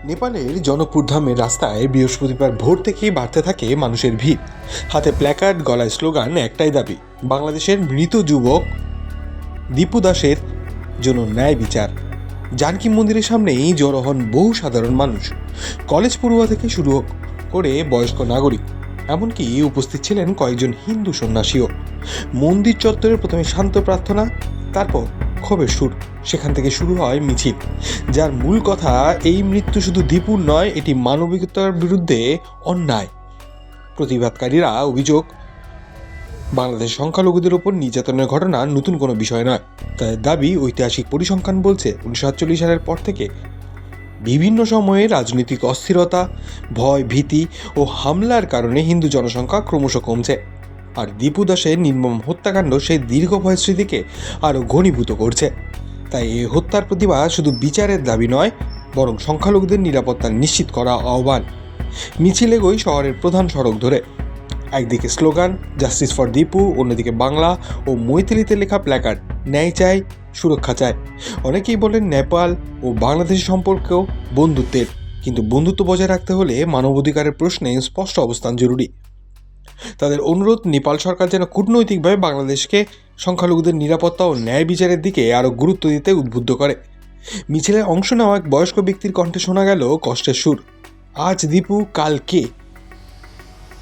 নেপালের জনকপুর ধামের রাস্তায় বৃহস্পতিবার ভোর থেকেই বাড়তে থাকে মানুষের ভিড়। হাতে প্ল্যাকার্ড, গলায় স্লোগান, একটাই দাবি, বাংলাদেশের মৃত যুবক দীপু দাসের জন্য ন্যায় বিচার। জানকী মন্দিরের সামনেই জড়ো হন বহু সাধারণ মানুষ, কলেজ পড়ুয়া থেকে শুরু করে বয়স্ক নাগরিক, এমনকি উপস্থিত ছিলেন কয়েকজন হিন্দু সন্ন্যাসীও। মন্দির চত্বরে প্রথমে শান্ত প্রার্থনা, তারপর ক্ষোভের সুর। সেখান থেকে শুরু হয় মিছিল, যার মূল কথা এই মৃত্যু শুধু দীপুর নয়, এটি মানবিকতার বিরুদ্ধে অন্যায়। প্রতিবাদকারীরা অভিযোগ, বাংলাদেশ সংখ্যালঘুদের ওপর নির্যাতনের ঘটনা নতুন কোনো বিষয় নয়। তাদের দাবি, ঐতিহাসিক পরিসংখ্যান বলছে 1948 সালের পর থেকে বিভিন্ন সময়ে রাজনৈতিক অস্থিরতা, ভয়, ভীতি ও হামলার কারণে হিন্দু জনসংখ্যা ক্রমশ কমছে। আর দীপু দাসের নির্মম হত্যাকাণ্ড সেই দীর্ঘ ভয়ের স্মৃতিকে আরও ঘনীভূত করছে। তাই এই হত্যার প্রতিবাদ শুধু বিচারের দাবি নয়, বরং সংখ্যালঘুদের নিরাপত্তা নিশ্চিত করা আহ্বান। মিছিল এগোয় শহরের প্রধান সড়ক ধরে। একদিকে স্লোগান জাস্টিস ফর দীপু, অন্যদিকে বাংলা ও মৈথিলিতে লেখা প্ল্যাকার্ড ন্যায় চাই, সুরক্ষা চায়। অনেকেই বলেন নেপাল ও বাংলাদেশের সম্পর্কেও বন্ধুত্বের, কিন্তু বন্ধুত্ব বজায় রাখতে হলে মানবাধিকারের প্রশ্নে স্পষ্ট অবস্থান জরুরি। তাদের অনুরোধ, নেপাল সরকার যেন কূটনৈতিকভাবে বাংলাদেশকে সংখ্যালঘুদের নিরাপত্তা ও ন্যায় বিচারের দিকে আরও গুরুত্ব দিতে উদ্বুদ্ধ করে। মিছিলে অংশ নেওয়া এক বয়স্ক ব্যক্তির কণ্ঠে শোনা গেল কষ্টের সুর, আজ দীপু, কাল কে?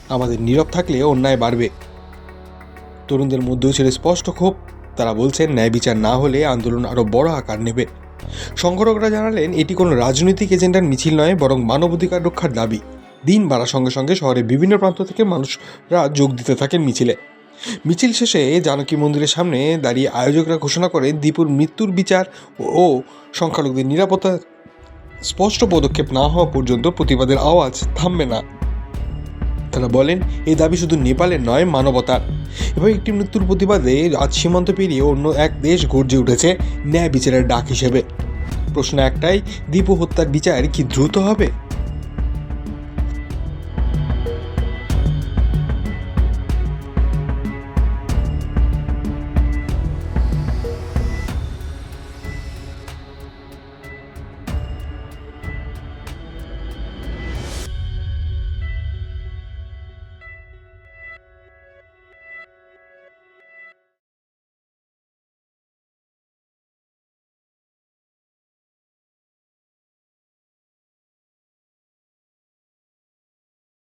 আমাদের নীরব থাকলে অন্যায় বাড়বে। তরুণদের মধ্যেও ছিল স্পষ্ট ক্ষোভ। তারা বলছেন, ন্যায় বিচার না হলে আন্দোলন আরও বড় আকার নেবে। সংগঠকরা জানালেন, এটি কোনো রাজনৈতিক এজেন্ডার মিছিল নয়, বরং মানবাধিকার রক্ষার দাবি। দিন বাড়ার সঙ্গে সঙ্গে শহরের বিভিন্ন প্রান্ত থেকে মানুষরা যোগ দিতে থাকেন মিছিলে। মিছিল শেষে জানকী মন্দিরের সামনে দাঁড়িয়ে আয়োজকরা ঘোষণা করেন, দীপুর মৃত্যুর বিচার ও সংখ্যালঘুদের নিরাপত্তা স্পষ্ট পদক্ষেপ না হওয়া পর্যন্ত প্রতিবাদের আওয়াজ থামবে না। তারা বলেন, এই দাবি শুধু নেপালের নয়, মানবতার। এবং একটি মৃত্যুর প্রতিবাদে আজ সীমান্ত পেরিয়ে অন্য এক দেশ গর্জে উঠেছে ন্যায় বিচারের ডাক হিসেবে। প্রশ্ন একটাই, দীপু হত্যার বিচার কি দ্রুত হবে?